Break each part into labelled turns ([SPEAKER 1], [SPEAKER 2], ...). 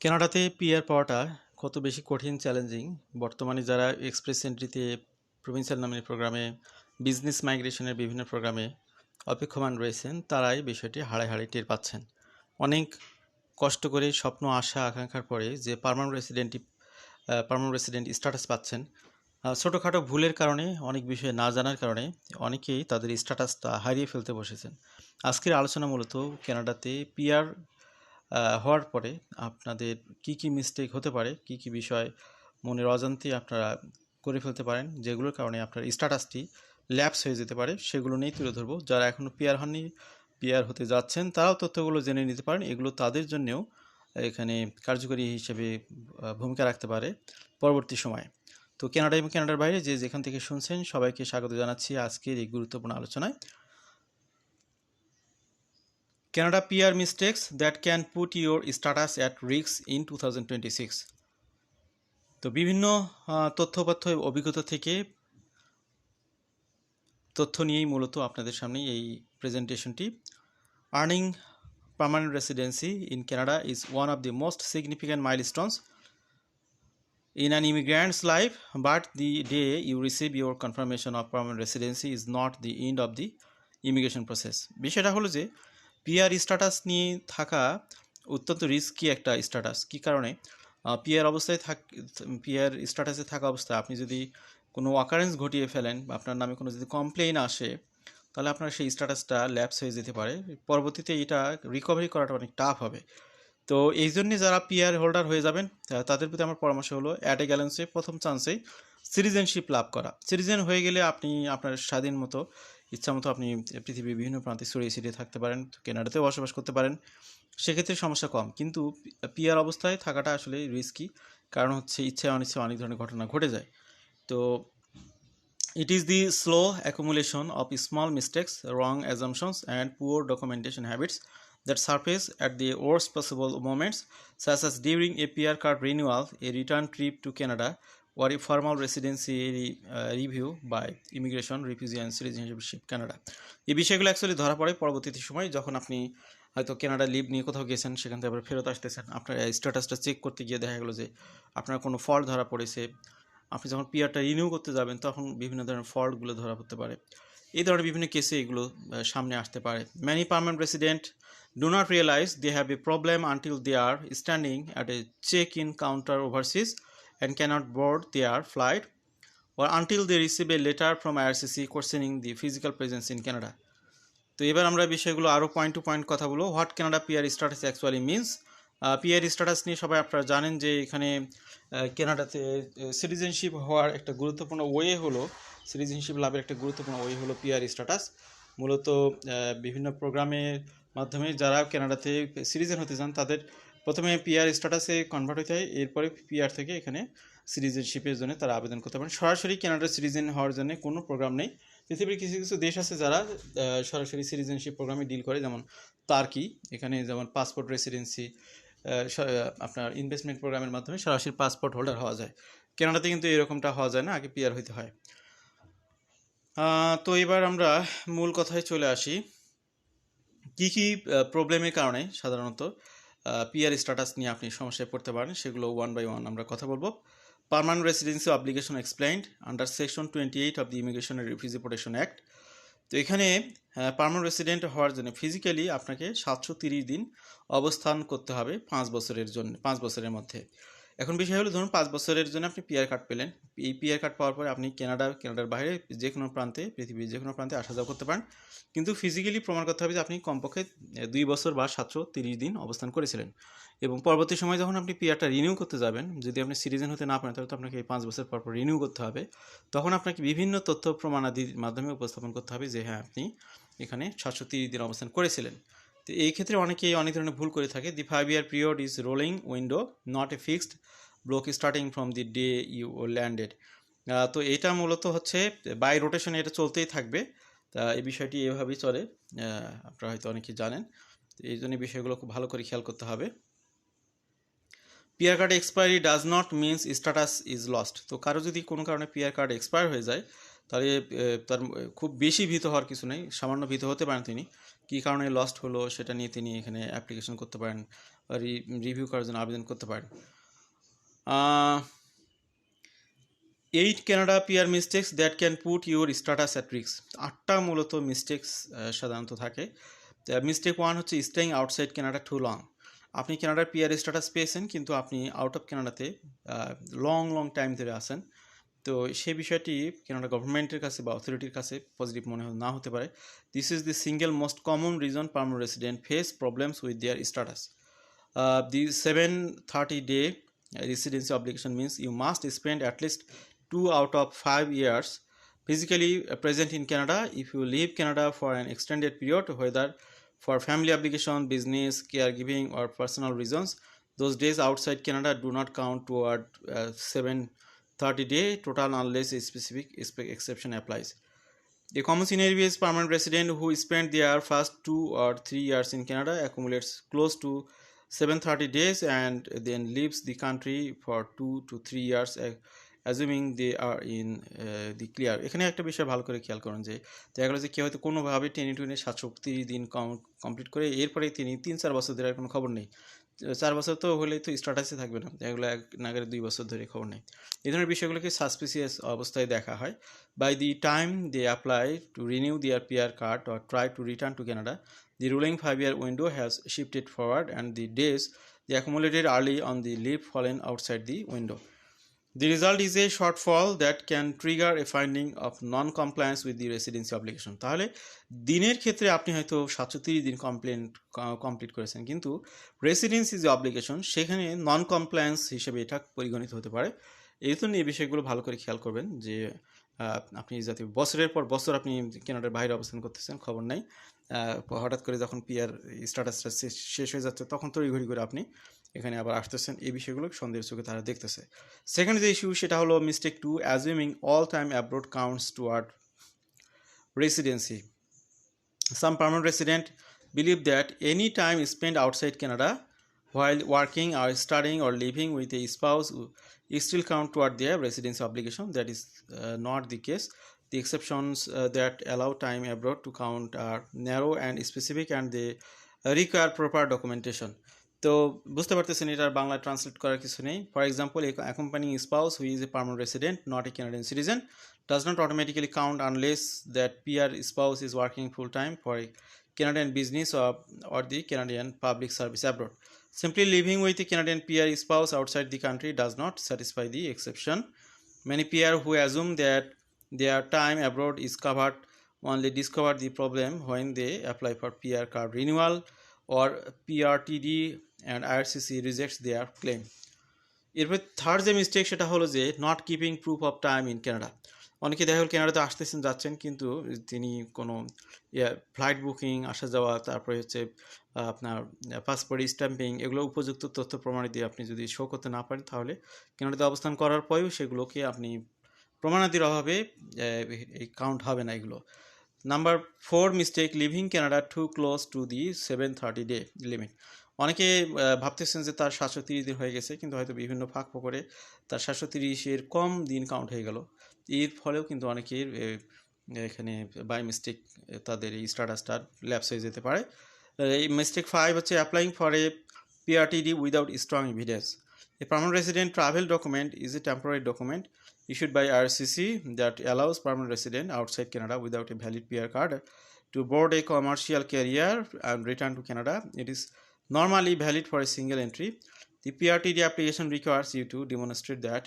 [SPEAKER 1] কানাডাতে পিআর পাওয়াটা কত বেশি কঠিন চ্যালেঞ্জিং। বর্তমানে যারা এক্সপ্রেস এন্ট্রিতে, প্রভিন্সিয়াল নমিনি প্রোগ্রামে, বিজনেস মাইগ্রেশনের বিভিন্ন প্রোগ্রামে অপেক্ষমান রয়েছেন, তারাই বিষয়টি হাড়ে হাড়ে টের পাচ্ছেন। অনেক কষ্ট করে স্বপ্ন, আশা, আকাঙ্ক্ষার পরে যে পার্মানেন্ট রেসিডেন্ট স্ট্যাটাস পাচ্ছেন, ছোটোখাটো ভুলের কারণে, অনেক বিষয়ে না জানার কারণে অনেকেই তাদের স্ট্যাটাসটা হারিয়ে ফেলতে বসেছেন। আজকের আলোচনা মূলত কানাডাতে পিআর হওয়ার পরে আপনাদের কি কি মিস্টেক হতে পারে, কি কি বিষয় মনের অজান্তে আপনারা করে ফেলতে পারেন, যেগুলোর কারণে আপনার স্ট্যাটাসটি ল্যাপস হয়ে যেতে পারে, সেগুলো নিয়েই তুলে ধরবো। যারা এখনও পিআর হননি, পিআর হতে যাচ্ছেন, তারাও তথ্যগুলো জেনে নিতে পারেন। এগুলো তাদের জন্যেও এখানে কার্যকরী হিসেবে ভূমিকা রাখতে পারে পরবর্তী সময়ে। তো কানাডা এবং কানাডার বাইরে যে যেখান থেকে শুনছেন, সবাইকে স্বাগত জানাচ্ছি আজকের এই গুরুত্বপূর্ণ আলোচনায়। Canada PR mistakes that can put your status at risk in 2026. তো বিভিন্ন তথ্যপাথ্য অভিজ্ঞতা থেকে তথ্য নিয়েই মূলত আপনাদের সামনে এই প্রেজেন্টেশনটি। Earning permanent residency in Canada is one of the most significant milestones in an immigrant's life, but the day you receive your confirmation of permanent residency is not the end of the immigration process. বিষয়টা হলো যে PR status নিয়ে থাকা অত্যন্ত risky একটা status. কী কারণে? PR স্ট্যাটাসে থাকা অবস্থায় আপনি যদি কোনো অকারেন্স ঘটিয়ে ফেলেন বা আপনার নামে কোনো যদি কমপ্লেইন আসে, তাহলে আপনার সেই স্ট্যাটাসটা ল্যাপস হয়ে যেতে পারে। পরবর্তীতে এটা রিকভারি করাটা অনেক টাফ হবে। তো এই জন্যে যারা পিআর হোল্ডার হয়ে যাবেন, তাদের প্রতি আমার পরামর্শ হলো অ্যাট এ গ্যালেন্সে প্রথম চান্সেই সিটিজেনশিপ লাভ করা। সিটিজেন হয়ে গেলে আপনি আপনার স্বাধীন মতো, ইচ্ছা মতো আপনি পৃথিবীর বিভিন্ন প্রান্তে ছড়িয়ে ছিটিয়ে থাকতে পারেন, কানাডাতেও বসবাস করতে পারেন, সেক্ষেত্রে সমস্যা কম। কিন্তু পিআর অবস্থায় থাকাটা আসলে রিস্কি, কারণ হচ্ছে ইচ্ছা অনিচ্ছা অনেক ধরনের ঘটনা ঘটে যায়। তো it is the slow accumulation of small mistakes, wrong assumptions, and poor documentation habits that surface at the worst possible moments, such as during a PR card renewal, a return trip to Canada, or a formal residency review by Immigration, Refugee and Citizenship Canada. এই বিষয়গুলো actually ধরা পড়ে পরবর্তীতে সময়, যখন আপনি হয়তো Canada leave নিয়ে কোথাও গেছেন, সেখান থেকে আবার ফেরত আসতেছেন, আপনার স্ট্যাটাসটা চেক করতে গিয়ে দেখা গেলো যে আপনার কোনো ফল্ট ধরা পড়েছে। আপনি যখন পিআরটা রিনিউ করতে যাবেন, তখন বিভিন্ন ধরনের ফল্টগুলো ধরা পড়তে পারে। এই ধরনের বিভিন্ন কেসে এগুলো সামনে আসতে পারে। Many permanent resident do not realize they have a problem until they are standing at a check in counter overseas and cannot board their flight, or until they receive a letter from IRCC questioning the physical presence in Canada. তো এবার আমরা বিষয়গুলো আরও point two point কথা বলবো। What Canada PR status actually means. PR status নিয়ে সবাই আপনারা জানেন যে এখানে কানাডাতে সিটিজেনশিপ হওয়ার একটা গুরুত্বপূর্ণ ওয়ে হলো, সিটিজেনশিপ লাভের একটা গুরুত্বপূর্ণ ওয়ে হলো পিআর স্ট্যাটাস। মূলত বিভিন্ন প্রোগ্রামের মাধ্যমে যারা কানাডাতে সিটিজেন হতে চান, তাদের প্রথমে পিআর স্ট্যাটাসে কনভার্ট হতে হয়, এরপরে পিআর থেকে এখানে সিটিজেনশিপের জন্য তারা আবেদন করতে পারেন। সরাসরি কানাডার সিটিজেন হওয়ার জন্য কোনো প্রোগ্রাম নেই। পৃথিবীর কিছু কিছু দেশ আছে যারা সরাসরি সিটিজেনশিপ প্রোগ্রামে ডিল করে, যেমন তার্কি। এখানে যেমন পাসপোর্ট রেসিডেন্সি, আপনার ইনভেস্টমেন্ট প্রোগ্রামের মাধ্যমে সরাসরি পাসপোর্ট হোল্ডার হওয়া যায়। কানাডাতে কিন্তু এরকমটা হওয়া যায় না, আগে পিআর হইতে হয়। তো এবার আমরা মূল কথায় চলে আসি। কী কী প্রবলেমের কারণে সাধারণত পিআর স্ট্যাটাস নিয়ে আপনি সমস্যায় পড়তে পারেন, সেগুলো ওয়ান বাই ওয়ান আমরা কথা বলবো। Permanent residency obligation explained under section 28 of the immigration and refugee protection act. তো এখানে পার্মানেন্ট রেসিডেন্ট হওয়ার জন্য ফিজিক্যালি আপনাকে 730 দিন অবস্থান করতে হবে 5 বছরের মধ্যে। এখন বিষয় হলো, ধরুন 5 বছরের জন্য আপনি পিআর কার্ড পেলেন। এই পিআর কার্ড পাওয়ার পরে আপনি কানাডার বাইরে যে কোনো প্রান্তে, পৃথিবীর যে কোনো প্রান্তে আসা যাওয়া করতে পারেন, কিন্তু ফিজিক্যালি প্রমাণ করতে হবে যে আপনি কমপক্ষে 2 বছর বা 730 দিন অবস্থান করেছিলেন। এবং পরবর্তী সময় যখন আপনি পিআরটা রিনিউ করতে যাবেন, যদি আপনি সিটিজেন হতে না পারেন, তাহলে তো আপনাকে এই 5 বছর পর রিনিউ করতে হবে। তখন আপনাকে বিভিন্ন তথ্য প্রমাণাদির মাধ্যমে উপস্থাপন করতে হবে যে হ্যাঁ, আপনি এখানে 730 দিন অবস্থান করেছিলেন। তো এই ক্ষেত্রে অনেকেই অনেক ধরনের ভুল করে থাকে। The 5-year period is rolling window, not a fixed block starting from the day you landed. তো এটা মূলত হচ্ছে বাই রোটেশনে এটা চলতেই থাকবে। তা এই বিষয়টি এভাবেই চলে, আপনারা হয়তো অনেকেই জানেন। তো এই জন্য বিষয়গুলো খুব ভালো করে খেয়াল করতে হবে। PR card expiry does not means status is lost. তো কারো যদি কোনো কারণে পিআর কার্ড এক্সপায়ার হয়ে যায়, তাহলে তার খুব বেশি ভীত হওয়ার কিছু নেই, সামান্য ভীত হতে পারেন তিনি, কী কারণে লস্ট হলো সেটা নিয়ে তিনি এখানে অ্যাপ্লিকেশন করতে পারেন, রিভিউ করার জন্য আবেদন করতে পারেন। 8 Canada PR mistakes that can put your status at risk. 8টা মূলত মিস্টেক্স সাধারণত থাকে। মিস্টেক 1 হচ্ছে staying outside Canada two long. আপনি কানাডার পিআর স্ট্যাটাস পেয়েছেন কিন্তু আপনি আউট অফ কানাডাতে লং টাইম ধরে আছেন। তো সেই বিষয়টি কানাডা গভর্নমেন্টের কাছে বা অথরিটির কাছে পজিটিভ মনে না হতে পারে। This is the single most common reason permanent resident face problems with their status. The 730-day residency obligation means you must spend at least 2 out of 5 years physically present in Canada. If you leave Canada for an extended period, whether for family obligation, business, caregiving, or personal reasons, those days outside Canada do not count toward 730-day total unless a specific exception applies. The common scenario is permanent resident who spent their first 2 or 3 years in Canada accumulates close to 730 days and then leaves the country for 2 to 3 years, assuming they are in the clear. এখানে একটা বিষয় ভালো করে খেয়াল করুন যে দেখা গেলো যে কেউ হয়তো কোনোভাবে টেনে 730 দিন কমপ্লিট করে এরপরে তিনি 3-4 বছর ধরে কোনো খবর নেই। 4 বছর তো হলেই তো স্ট্যাটাসে থাকবে না, এগুলো এক নাগারে 2 বছর ধরে খবর নেই। এই ধরনের বিষয়গুলোকে সাসপিসিয়াস অবস্থায় দেখা হয়। By the time they apply to renew their PR card or try to return to Canada, the ruling 5-year window has shifted forward and the days they accumulated early on the leave fallen outside the window. The result is a shortfall that can trigger a finding of non-compliance with the residency obligation. তাহলে দিনের ক্ষেত্রে আপনি হয়তো 730 দিন complete করেছেন কিন্তু residency যে obligation সেখানে নন কমপ্লায়েন্স হিসেবে এটা পরিগণিত হতে পারে। এই জন্য এই বিষয়গুলো ভালো করে খেয়াল করবেন যে আপনি যাতে বছরের পর বছর আপনি কানাডার বাইরে অবস্থান করতেছেন, খবর নাই, হঠাৎ করে যখন পিআর স্ট্যাটাসটা শেষ হয়ে যাচ্ছে তখন তড়িঘড়ি করে আপনি এখানে আবার আসতেছেন, এই বিষয়গুলো সন্দেহের চোখে তারা দেখতেছে। সেকেন্ড যে ইস্যু সেটা হলো mistake 2, assuming all time abroad counts toward residency. Some permanent resident believe that any time spent outside Canada while working or studying or living with a spouse still count toward their residency obligation. That is not the case. The exceptions that allow time abroad to count are narrow and specific and they require proper documentation. তো বুঝতে পারতেছেন এটার Bangla translate করার কিছু নেই। For example, accompanying spouse who is a permanent resident not a Canadian citizen does not automatically count unless that PR spouse is working full-time for a Canadian business or the Canadian public service abroad. Simply living with a Canadian PR spouse outside the country does not satisfy the exception. Many PR who assume that their time abroad is covered only discover the problem when they apply for PR card renewal or PRTD and IRCC rejects their claim. এরপর third যে mistake সেটা হলো যে not keeping proof of time in Canada. অনেকে দেখা গেল কানাডাতে আসতেছেন যাচ্ছেন কিন্তু তিনি কোনো ফ্লাইট বুকিং, আসা যাওয়া, তারপরে হচ্ছে আপনার পাসপোর্ট স্ট্যাম্পিং, এগুলো উপযুক্ত তথ্য প্রমাণিত দিয়ে আপনি যদি শো করতে না পারেন তাহলে কানাডাতে অবস্থান করার পরেও সেগুলোকে আপনি প্রমাণাদির অভাবে এই কাউন্ট হবে না এগুলো। Number 4 mistake, living Canada two close to the 730 day limit. অনেকে ভাবতেছেন যে তার 730 দিন হয়ে গেছে কিন্তু হয়তো বিভিন্ন ফাঁক ফোকরে তার 730-এর কম দিন কাউন্ট হয়ে গেল। এর ফলেও কিন্তু অনেকের এখানে বাই মিস্টেক তাদের এই স্ট্যাটাসটা ল্যাপস হয়ে যেতে পারে। এই মিস্টেক 5 হচ্ছে applying for a PRTD without strong evidence. A permanent resident travel document is a temporary document issued by IRCC that allows permanent resident outside Canada without a valid PR card to board a commercial carrier and return to Canada. It is normally valid for a single entry. The PRTD application requires you to demonstrate that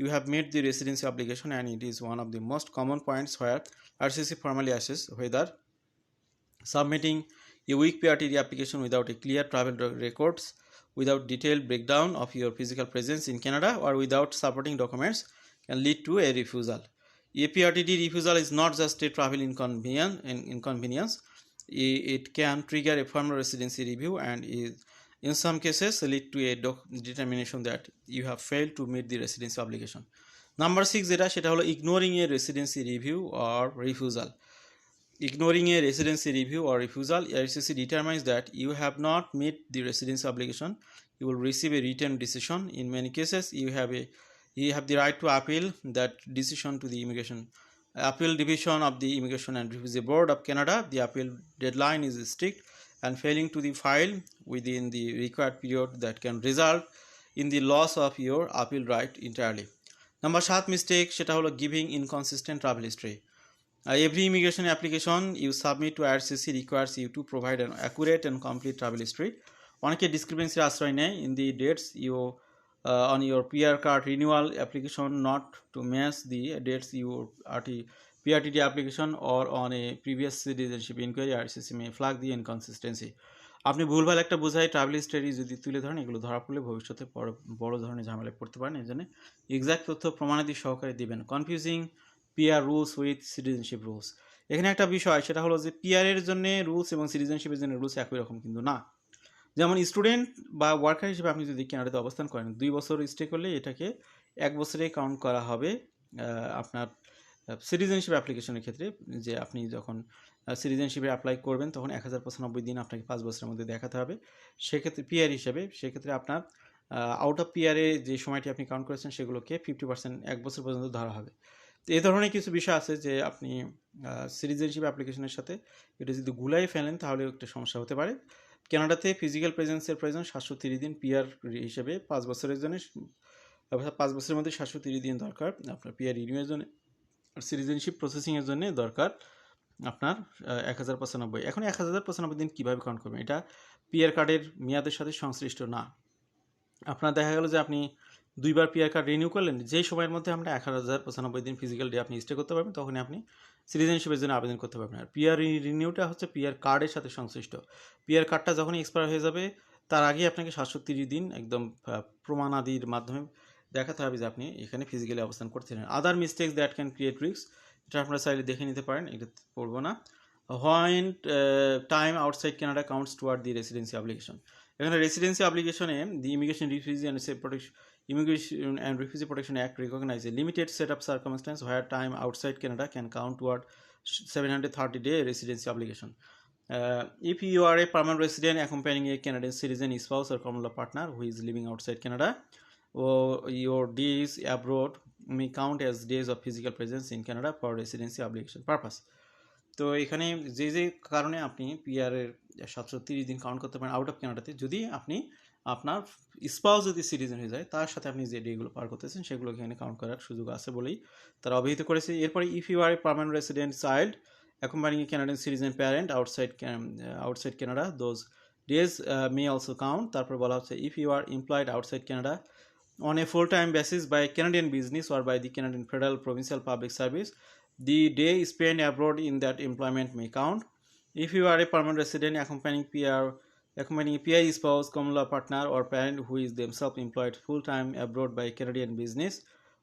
[SPEAKER 1] you have met the residency obligation, and it is one of the most common points where IRCC formally assesses whether submitting a weak PRTD application without a clear travel records, without detailed breakdown of your physical presence in Canada, or without supporting documents can lead to a refusal. A PRTD refusal is not just a travel inconvenience. It can trigger a formal residency review and is in some cases lead to a determination that you have failed to meet the residency obligation. Number 6 যেটা সেটা হলো ignoring a residency review or refusal. Ignoring a residency review or refusal, IRCC determines that you have not met the residency obligation. You will receive a written decision. In many cases, you have the right to appeal that decision to the immigration Appeal Division of the Immigration and Refugee Board of Canada. The appeal deadline is strict, and failing to the file within the required period that can result in the loss of your appeal right entirely. Number 7 mistake সেটা হলো giving inconsistent travel history. Every immigration application you submit to IRCC requires you to provide an accurate and complete travel history. অনেকে ডিসক্রিপেন্সির আশ্রয় নেয় in the dates you on your PR card renewal application not to match the dates you PRTD application or on a previous citizenship inquiry. IRCC may flag the inconsistency. আপনি ভুলভাল একটা বোঝাই travel history যদি তুলে ধরেন, এগুলো ধরা পড়লে ভবিষ্যতে বড় ধরনের ঝামেলায় পড়তে পারেন। এই জন্য এক্সাক্ট তথ্য প্রমাণাদি সহকারে দিবেন। Confusing PR rules with citizenship rules. এখানে একটা বিষয়, সেটা হলো যে পিআর এর জন্য রুলস এবং সিটিজেনশিপের জন্য রুলস একই রকম কিন্তু না। যেমন স্টুডেন্ট বা ওয়ার্কার হিসেবে আপনি যদি কানাডাতে অবস্থান করেন 2 বছর স্টে করলে এটাকে 1 বছরে কাউন্ট করা হবে আপনার সিটিজেনশিপ অ্যাপ্লিকেশনের ক্ষেত্রে। যে আপনি যখন সিটিজেনশিপে অ্যাপ্লাই করবেন তখন 1095 দিন আপনাকে 5 বছরের মধ্যে দেখাতে হবে। সেক্ষেত্রে পিআর হিসেবে সেক্ষেত্রে আপনার আউট অফ পিআরে যে সময়টি আপনি কাউন্ট করেছেন সেগুলোকে 50% 1 বছর পর্যন্ত ধরা হবে। তো এই ধরনের কিছু বিষয় আছে যে আপনি সিটিজেনশিপ অ্যাপ্লিকেশনের সাথে এটা যদি গুলাই ফেলেন তাহলে একটা সমস্যা হতে পারে। কানাডাতে ফিজিক্যাল প্রেজেন্সের প্রয়োজন 730 দিন, পিআর হিসেবে 5 বছরের জন্য 5 বছরের মধ্যে 730 দিন দরকার আপনার পিআর রিনিউয়ের জন্য। আর সিটিজেনশিপ প্রসেসিংয়ের জন্য দরকার আপনার 1095। এখন 1095 দিন কীভাবে কাউন্ট করবেন? এটা পিআর কার্ডের মেয়াদের সাথে সংশ্লিষ্ট না। আপনার দেখা গেল যে আপনি 2 বার পিআর কার্ড রিনিউ করলেন, যেই সময়ের মধ্যে আমরা 1095 দিন ফিজিক্যাল ডে আপনি স্টে করতে পারবেন তখনই আপনি সিটিজেনশিপের জন্য আবেদন করতে পারবেন। আর পিআর রিনিউটা হচ্ছে পিআর কার্ডের সাথে সংশ্লিষ্ট। পিআর কার্ডটা যখনই এক্সপায়ার হয়ে যাবে তার আগেই আপনাকে 730 দিন একদম প্রমাণাদির মাধ্যমে দেখাতে হবে যে আপনি এখানে ফিজিক্যালি অবস্থান করছিলেন। Other mistakes that can create risk, এটা আপনারা চাইলে দেখে নিতে পারেন, এটা পড়বো না। When time outside Canada counts toward the residency application. এখানে রেসিডেন্সি অ্যাপ্লিকেশনে the immigration and refugee protection act recognize a limited set of circumstance where time outside Canada can count toward 730 day residency obligation. If you are a permanent resident accompanying a Canadian citizen, spouse or common law partner who is living outside Canada, your days abroad may count as days of physical presence in Canada for residency obligation purpose. তো এখানে যে যে কারণে আপনি পিআরের 730 দিন count করতে পারেন out of কানাডাতে, যদি আপনি আপনার স্পাউস যদি সিটিজেন হয়ে যায় তার সাথে আপনি যে ডেগুলো পার করতেছেন সেগুলো এখানে কাউন্ট করার সুযোগ আছে বলেই তারা অভিহিত করেছে। এরপরে if you are a permanent resident child accompanying a Canadian citizen parent outside Canada, those days may also count. তারপর বলা হচ্ছে if you are employed outside Canada on a full-time basis by a Canadian business or by the Canadian federal provincial public service, the day spent abroad in that employment may count. If you are a permanent resident accompanying a PI spouse, common law partner or parent who is themselves employed full-time abroad by a Canadian business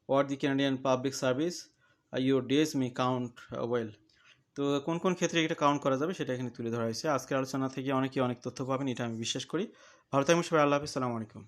[SPEAKER 1] or the Canadian public service, your days may count well. তো কোন কোন ক্ষেত্রে এটা count করা যাবে সেটা এখানে তুলে ধরা হয়েছে। আজকের আলোচনা থেকে অনেকেই অনেক তথ্য পাবেন, এটা আমি বিশ্বাস করি। ভালো থাকবেন সবাই, আল্লাহ হাফিজ, আসসালামু আলাইকুম।